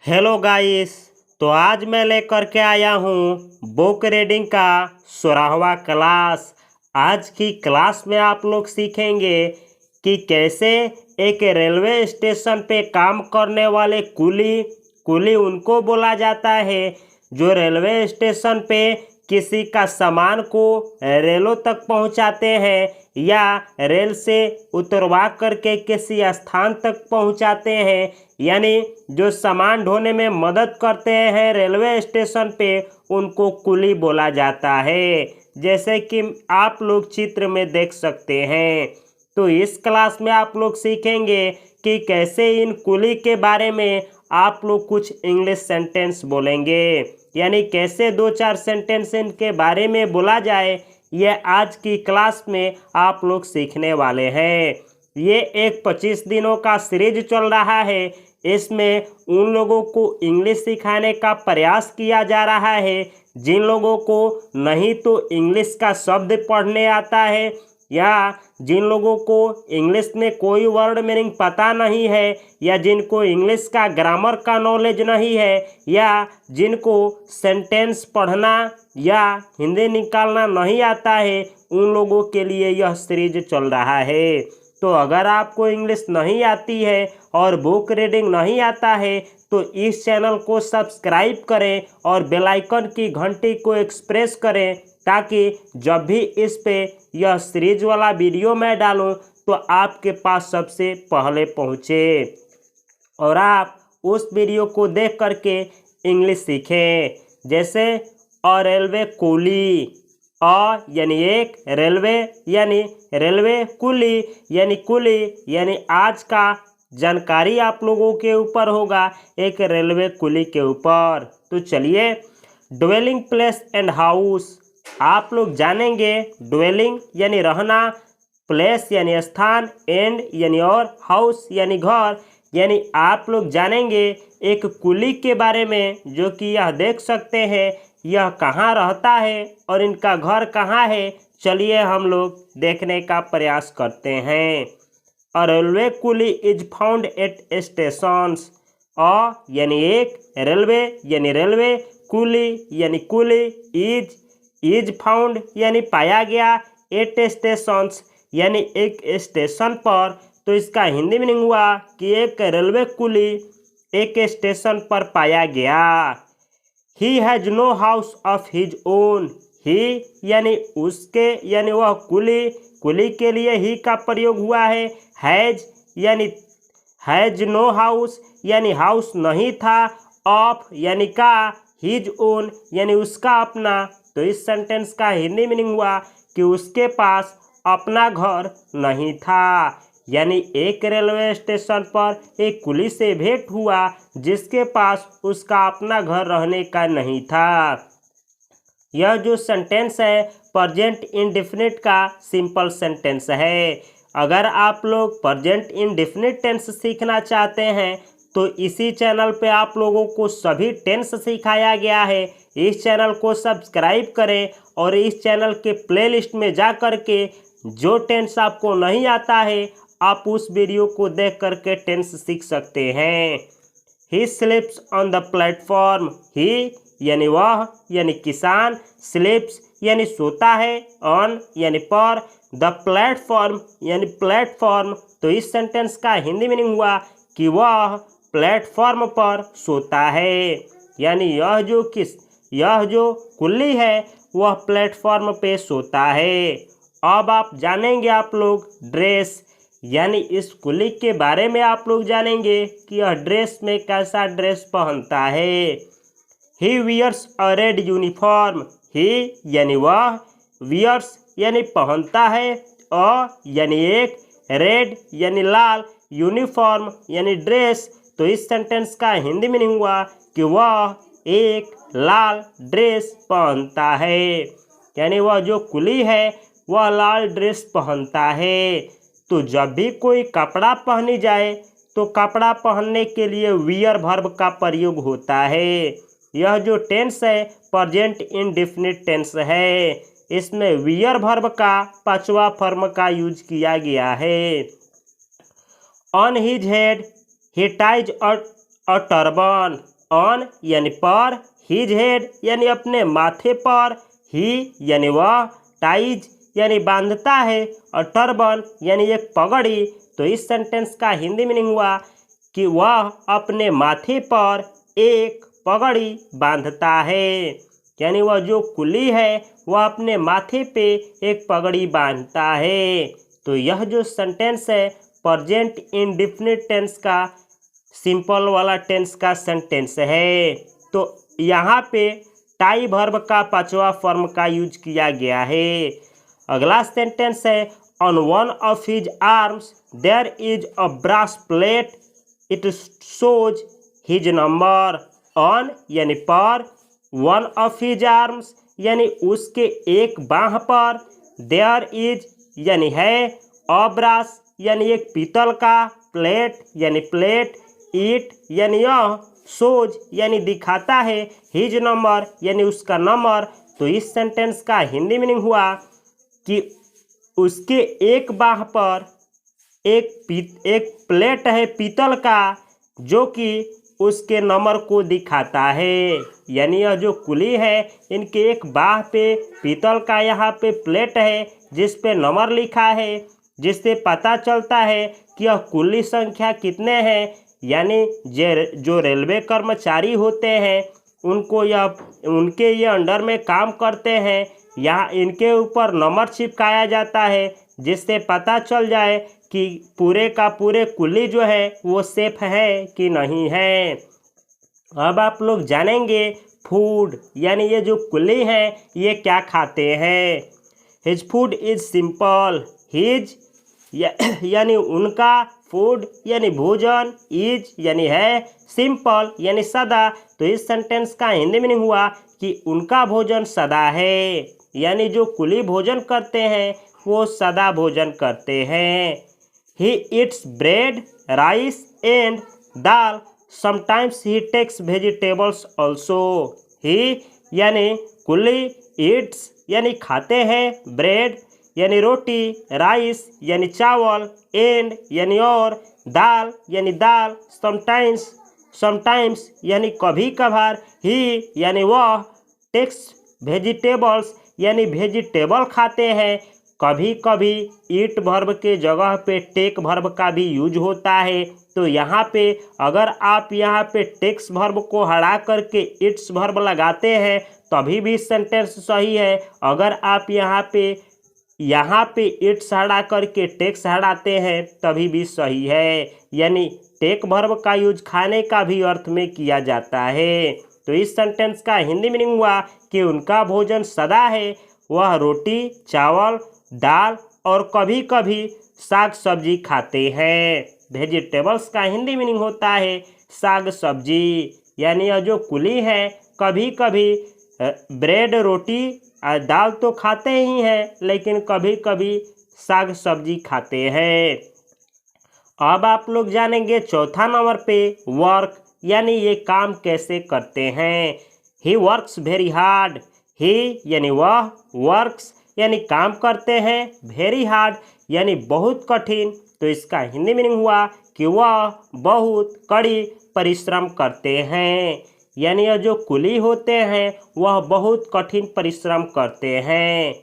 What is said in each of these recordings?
Hello guys. तो आज मैं लेकर के आया हूँ बुक रीडिंग का 16वां क्लास। आज की क्लास में आप लोग सीखेंगे कि कैसे एक रेलवे स्टेशन पे काम करने वाले कुली उनको बोला जाता है जो रेलवे स्टेशन पे किसी का सामान को रेलों तक पहुंचाते हैं या रेल से उतरवा करके किसी स्थान तक पहुंचाते हैं, यानी जो सामान ढोने में मदद करते हैं रेलवे स्टेशन पे, उनको कुली बोला जाता है। जैसे कि आप लोग चित्र में देख सकते हैं। तो इस क्लास में आप लोग सीखेंगे कि कैसे इन कुली के बारे में आप लोग कुछ इंग्लिश सेंटेंस बोलेंगे, यानी कैसे 2-4 सेंटेंस इनके बारे में बोला जाए। यह आज की क्लास में आप लोग सीखने वाले हैं। ये एक 25 दिनों का सीरीज चल रहा है। इसमें उन लोगों को इंग्लिश सिखाने का प्रयास किया जा रहा है जिन लोगों को नहीं तो इंग्लिश का शब्द पढ़ने आता है, या जिन लोगों को इंग्लिश में कोई वर्ड मीनिंग पता नहीं है, या जिनको इंग्लिश का ग्रामर का नॉलेज नहीं है, या जिनको सेंटेंस पढ़ना या हिंदी निकालना नहीं आता है, उन लोगों के लिए यह सीरीज चल रहा है। तो अगर आपको इंग्लिश नहीं आती है और बुक रीडिंग नहीं आता है तो इस चैनल को सब्सक्राइब करें और बेल आइकन की घंटी को एक्सप्रेस करें, ताकि जब भी इस पे यह सीरीज वाला वीडियो मैं डालूं तो आपके पास सबसे पहले पहुंचे और आप उस वीडियो को देख करके इंग्लिश सीखें। जैसे रेलवे कुली, यानी एक, रेलवे कुली यानी आज का जानकारी आप लोगों के ऊपर होगा एक रेलवे कुली के ऊपर। तो चलिए, ड्वेलिंग प्लेस एंड हाउस आप लोग जानेंगे। ड्वेलिंग यानी रहना, प्लेस यानी स्थान, एंड यानी और, हाउस यानी घर। यानी आप लोग जानेंगे एक कुली के बारे में, जो कि यह देख सकते हैं यह कहाँ रहता है और इनका घर कहाँ है। चलिए हम लोग देखने का प्रयास करते हैं। A railway coolie is found at stations. यानी एक, रेलवे कुली इज फाउंड यानी पाया गया, एट स्टेशंस यानी एक स्टेशन पर। तो इसका हिंदी मीनिंग हुआ कि एक रेलवे कुली एक स्टेशन पर पाया गया। He has no house of his own. He यानी उसके, यानी वह कुली के लिए ही का प्रयोग हुआ है। हैज नो हाउस यानी हाउस नहीं था। ऑफ यानी का, हिज ओन यानी उसका अपना। तो इस सेंटेंस का हिंदी मीनिंग हुआ कि उसके पास अपना घर नहीं था। यानी एक रेलवे स्टेशन पर एक कुली से भेंट हुआ जिसके पास उसका अपना घर रहने का नहीं था। यह जो सेंटेंस है प्रेजेंट इंडेफिनिट का सिंपल सेंटेंस है। अगर आप लोग प्रेजेंट इंडेफिनिट टेंस सीखना चाहते हैं तो इसी चैनल पे आप लोगों को सभी टेंस सिखाया गया है। इस चैनल को सब्सक्राइब करें और इस चैनल के प्लेलिस्ट में जा कर के जो टेंस आपको नहीं आता है आप उस वीडियो को देख करके टेंस सीख सकते हैं। ही स्लीप्स ऑन द प्लेटफॉर्म। ही यानी वह यानी किसान, स्लीप्स यानी सोता है, ऑन यानी पर, द प्लेटफॉर्म यानी प्लेटफॉर्म। तो इस सेंटेंस का हिंदी मीनिंग हुआ कि वह प्लेटफॉर्म पर सोता है। यानी यह जो कुली है वह प्लेटफॉर्म पे सोता है। अब आप जानेंगे आप लोग ड्रेस, यानी इस कुली के बारे में आप लोग जानेंगे कि यह ड्रेस में कैसा ड्रेस पहनता है। ही वियर्स अ रेड यूनिफॉर्म। ही यानी वह, वियर्स यानी पहनता है, यानी एक, रेड यानी लाल, यूनिफॉर्म यानी ड्रेस। तो इस सेंटेंस का हिंदी मीनिंग हुआ कि वह एक लाल ड्रेस पहनता है। यानी वह जो कुली है वह लाल ड्रेस पहनता है। तो जब भी कोई कपड़ा पहनी जाए तो कपड़ा पहनने के लिए वियर वर्ब का प्रयोग होता है। यह जो टेंस है प्रेजेंट इंडेफिनिट टेंस है। इसमें वियर वर्ब का 5वां फॉर्म का यूज किया गया है। On his head he ties a turban. On यानी पर, हिज हेड यानी अपने माथे पर, ही यानी वह, टाइज यानी बांधता है, और टर्बन यानी एक पगड़ी। तो इस सेंटेंस का हिंदी मीनिंग हुआ कि वह अपने माथे पर एक पगड़ी बांधता है, यानी वह जो कुली है वह अपने माथे पे एक पगड़ी बांधता है। तो यह जो सेंटेंस है प्रेजेंट इंडेफिनिट टेंस का सिंपल वाला टेंस का सेंटेंस है। तो यहाँ पे टाई वर्ब का पांचवा फॉर्म का यूज किया गया है। अगला सेंटेंस है on one of his arms there is a brass plate it shows his number. On यानी पर, वन ऑफ हिज आर्म्स यानी उसके एक बाह पर, देयर इज यानी है, अ ब्रास यानी एक पीतल का, प्लेट यानी प्लेट, इट यानी यह, शोज यानी दिखाता है, हिज नंबर यानी उसका नंबर। तो इस सेंटेंस का हिंदी मीनिंग हुआ कि उसके एक बाह पर एक प्लेट है पीतल का जो कि उसके नंबर को दिखाता है। यानी यह जो कुली है इनके एक बाह पे पीतल का यहाँ पे प्लेट है जिस पे नंबर लिखा है, जिससे पता चलता है कि यह कुली संख्या कितने हैं। यानी जो रेलवे कर्मचारी होते हैं उनके ये अंडर में काम करते हैं, यहाँ इनके ऊपर नंबर चिपकाया जाता है जिससे पता चल जाए कि पूरे का पूरे कुली जो है वो सेफ है कि नहीं है। अब आप लोग जानेंगे फूड यानी ये जो कुली है ये क्या खाते हैं। His food is simple, his यानी उनका, फूड यानी भोजन, इज यानी है, सिंपल यानी सादा। तो इस सेंटेंस का हिंदी मीनिंग हुआ कि उनका भोजन सादा है, यानी जो कुली भोजन करते हैं वो सादा भोजन करते हैं। He eats bread, rice and dal, sometimes he takes vegetables also. He यानी कुली, ईट्स यानी खाते हैं, ब्रेड यानी रोटी, राइस यानी चावल, एंड यानी और, दाल यानी दाल, समटाइम्स यानी कभी कभार, ही यानी वह, टेक्स वेजिटेबल्स यानी वेजिटेबल खाते हैं। कभी कभी ईट वर्ब के जगह पे टेक वर्ब का भी यूज होता है। तो यहाँ पे अगर आप यहाँ पे टेक्स वर्ब को हटा करके इट्स वर्ब लगाते हैं तभी भी सेंटेंस सही है। अगर आप यहाँ पे इट्स हटा करके टेक्स हटाते हैं तभी भी सही है। यानी टेक वर्ब का यूज खाने का भी अर्थ में किया जाता है। तो इस सेंटेंस का हिंदी मीनिंग हुआ कि उनका भोजन सादा है, वह रोटी, चावल, दाल और कभी कभी साग सब्जी खाते हैं। वेजिटेबल्स का हिंदी मीनिंग होता है साग सब्जी। यानी यह जो कुली है कभी कभी ब्रेड, रोटी, दाल तो खाते ही हैं लेकिन कभी कभी साग सब्जी खाते हैं। अब आप लोग जानेंगे चौथा नंबर पे वर्क यानी ये काम कैसे करते हैं। ही वर्क्स वेरी हार्ड, ही यानी वह, वर्क्स यानी काम करते हैं, वेरी हार्ड यानी बहुत कठिन। तो इसका हिंदी मीनिंग हुआ कि वह बहुत कड़ी परिश्रम करते हैं। यानी यह जो कुली होते हैं वह बहुत कठिन परिश्रम करते हैं।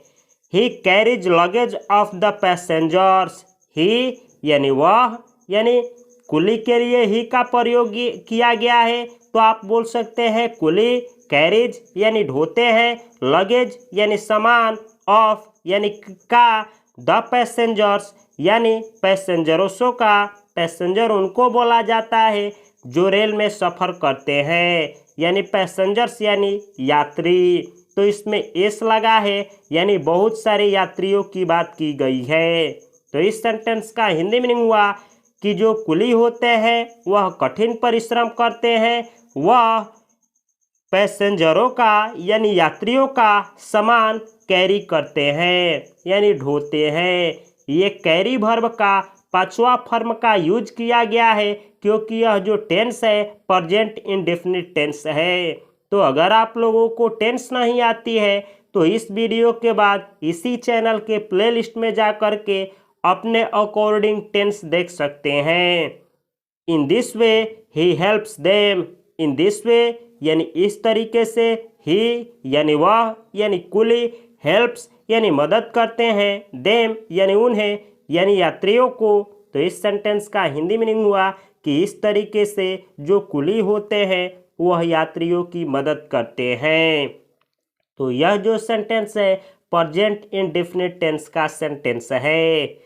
He carries luggage of the passengers, he यानी वह, यानी कुली के लिए ही का प्रयोग किया गया है तो आप बोल सकते हैं कुली, कैरीज यानी ढोते हैं, लगेज यानी सामान, ऑफ यानी का, द पैसेंजर्स यानी पैसेंजरों का, पैसेंजर उनको बोला जाता है जो रेल में सफ़र करते हैं, यानी पैसेंजर्स यानी यात्री। तो इसमें एस लगा है यानी बहुत सारे यात्रियों की बात की गई है। तो इस सेंटेंस का हिंदी मीनिंग हुआ कि जो कुली होते हैं वह कठिन परिश्रम करते हैं, वह पैसेंजरों का यानी यात्रियों का सामान कैरी करते हैं यानी ढोते हैं। ये कैरी वर्ब का पांचवा फॉर्म का यूज किया गया है क्योंकि यह जो टेंस है प्रेजेंट इंडेफिनिट टेंस है। तो अगर आप लोगों को टेंस नहीं आती है तो इस वीडियो के बाद इसी चैनल के प्लेलिस्ट में जा कर के अपने अकॉर्डिंग टेंस देख सकते हैं। In this way he helps them in this way यानी इस तरीके से, ही यानी वह यानी कुली, हेल्प्स यानी मदद करते हैं, देम यानी उन्हें यानी यात्रियों को। तो इस सेंटेंस का हिंदी मीनिंग हुआ कि इस तरीके से जो कुली होते हैं वह यात्रियों की मदद करते हैं। तो यह जो सेंटेंस है प्रेजेंट इंडेफिनिट टेंस का सेंटेंस है।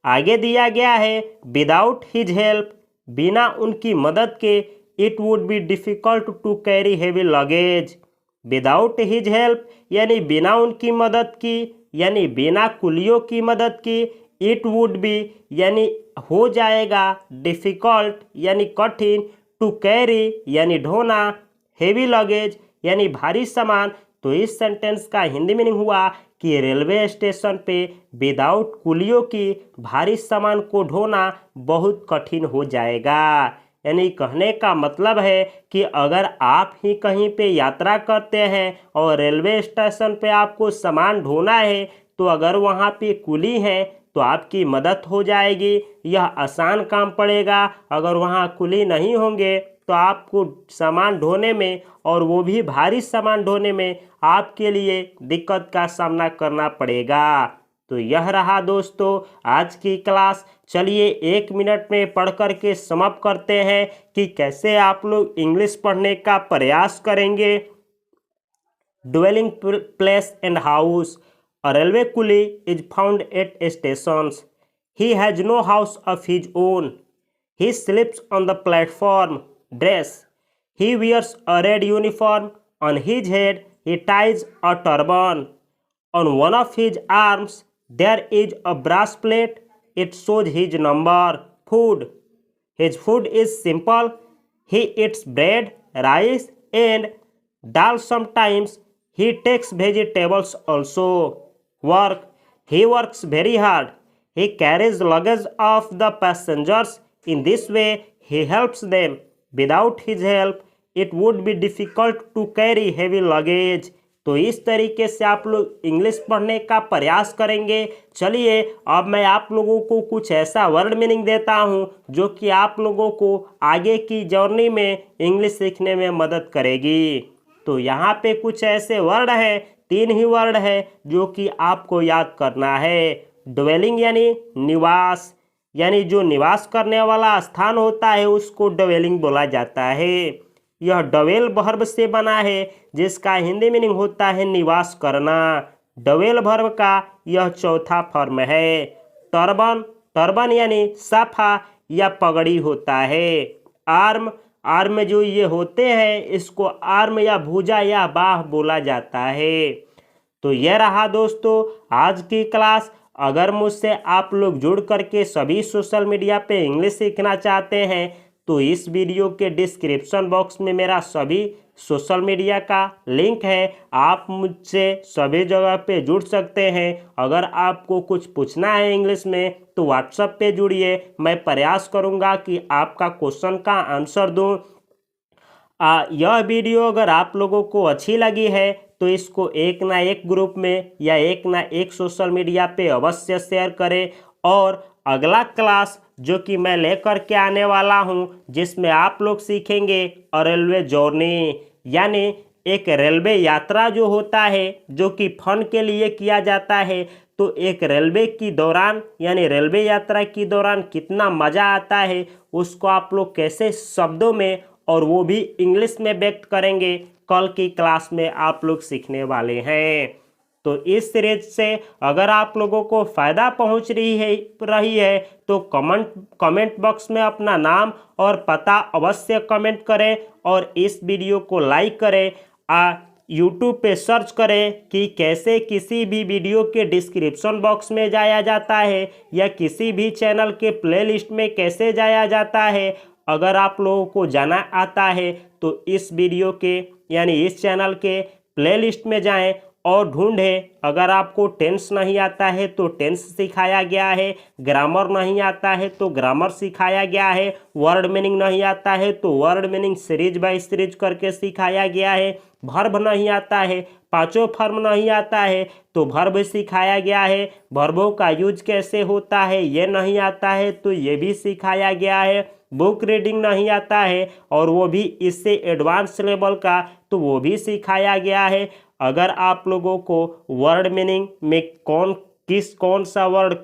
आगे दिया गया है विदाउट हिज हेल्प, बिना उनकी मदद के it would be difficult to carry heavy luggage. Without his help यानी बिना उनकी मदद की, यानी बिना कुलियों की मदद की, इट वुड बी यानी हो जाएगा, डिफिकल्ट यानी कठिन, टू कैरी यानी ढोना, हेवी लगेज यानी भारी सामान। तो इस सेंटेंस का हिंदी मीनिंग हुआ कि रेलवे स्टेशन पे विदाउट कुलियों की भारी सामान को ढोना बहुत कठिन हो जाएगा। यानी कहने का मतलब है कि अगर आप ही कहीं पे यात्रा करते हैं और रेलवे स्टेशन पे आपको सामान ढोना है, तो अगर वहाँ पे कुली है तो आपकी मदद हो जाएगी, यह आसान काम पड़ेगा। अगर वहाँ कुली नहीं होंगे तो आपको सामान ढोने में, और वो भी भारी सामान ढोने में, आपके लिए दिक्कत का सामना करना पड़ेगा। तो यह रहा दोस्तों आज की क्लास। चलिए 1 मिनट में पढ़ कर के समाप्त करते हैं कि कैसे आप लोग इंग्लिश पढ़ने का प्रयास करेंगे। Dwelling place and house. A railway coolie is found at stations. He has no house of his own. He sleeps on the platform. Dress. He wears a red uniform. On his head he ties a turban. On one of his arms there is a brass plate. It shows his number. Food. His food is simple. He eats bread, rice, and dal sometimes. He takes vegetables also. Work. He works very hard. He carries luggage of the passengers. In this way, he helps them. Without his help, it would be difficult to carry heavy luggage. तो इस तरीके से आप लोग English पढ़ने का प्रयास करेंगे। चलिए अब मैं आप लोगों को कुछ ऐसा वर्ड मीनिंग देता हूं जो कि आप लोगों को आगे की जर्नी में इंग्लिश सीखने में मदद करेगी। तो यहाँ पे कुछ ऐसे वर्ड हैं, 3 ही वर्ड है जो कि आपको याद करना है। ड्वेलिंग यानी निवास, यानी जो निवास करने वाला स्थान होता है उसको ड्वेलिंग बोला जाता है। यह डवेल वर्ब से बना है जिसका हिंदी मीनिंग होता है निवास करना। डवेल वर्ब का यह चौथा फॉर्म है। टर्बन, टर्बन यानी साफा या पगड़ी होता है। आर्म, आर्म जो ये होते हैं इसको आर्म या भुजा या बाह बोला जाता है। तो यह रहा दोस्तों आज की क्लास। अगर मुझसे आप लोग जुड़ करके सभी सोशल मीडिया पे इंग्लिश सीखना चाहते हैं तो इस वीडियो के डिस्क्रिप्शन बॉक्स में मेरा सभी सोशल मीडिया का लिंक है। आप मुझसे सभी जगह पे जुड़ सकते हैं। अगर आपको कुछ पूछना है इंग्लिश में तो व्हाट्सएप पे जुड़िए, मैं प्रयास करूँगा कि आपका क्वेश्चन का आंसर दूँ। यह वीडियो अगर आप लोगों को अच्छी लगी है तो इसको एक ना एक ग्रुप में या एक ना एक सोशल मीडिया पे अवश्य शेयर करें। और अगला क्लास जो कि मैं लेकर के आने वाला हूं जिसमें आप लोग सीखेंगे रेलवे जर्नी, यानी एक रेलवे यात्रा जो होता है जो कि फन के लिए किया जाता है। तो एक रेलवे की दौरान यानी रेलवे यात्रा की दौरान कितना मज़ा आता है उसको आप लोग कैसे शब्दों में और वो भी इंग्लिश में व्यक्त करेंगे, कल की क्लास में आप लोग सीखने वाले हैं। तो इस सीरीज से अगर आप लोगों को फ़ायदा पहुंच रही है तो कमेंट बॉक्स में अपना नाम और पता अवश्य कमेंट करें और इस वीडियो को लाइक करें। यूट्यूब पे सर्च करें कि कैसे किसी भी वीडियो के डिस्क्रिप्शन बॉक्स में जाया जाता है या किसी भी चैनल के प्लेलिस्ट में कैसे जाया जाता है। अगर आप लोगों को जाना आता है तो इस वीडियो के यानी इस चैनल के प्लेलिस्ट में जाएं और ढूंढें। अगर आपको टेंस नहीं आता है तो टेंस सिखाया गया है, ग्रामर नहीं आता है तो ग्रामर सिखाया गया है, वर्ड मीनिंग नहीं आता है तो word meaning series by series करके सिखाया गया है, वर्ब नहीं आता है, 5 फॉर्म नहीं आता है तो वर्ब सिखाया गया है, वर्बों का यूज कैसे होता है ये नहीं आता है तो ये भी सिखाया गया है। बुक रीडिंग नहीं आता है और वो भी इससे एडवांस लेवल का, तो वो भी सिखाया गया है। अगर आप लोगों को वर्ड मीनिंग में कौन सा वर्ड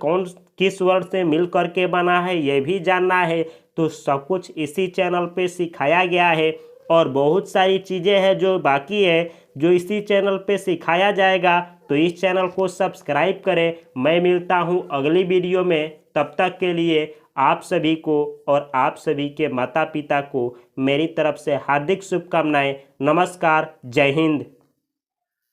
किस वर्ड से मिल करके बना है ये भी जानना है, तो सब कुछ इसी चैनल पे सिखाया गया है। और बहुत सारी चीज़ें हैं जो बाकी है, जो इसी चैनल पे सिखाया जाएगा, तो इस चैनल को सब्सक्राइब करें। मैं मिलता हूँ अगली वीडियो में, तब तक के लिए आप सभी को और आप सभी के माता पिता को मेरी तरफ से हार्दिक शुभकामनाएं। नमस्कार, जय हिंद।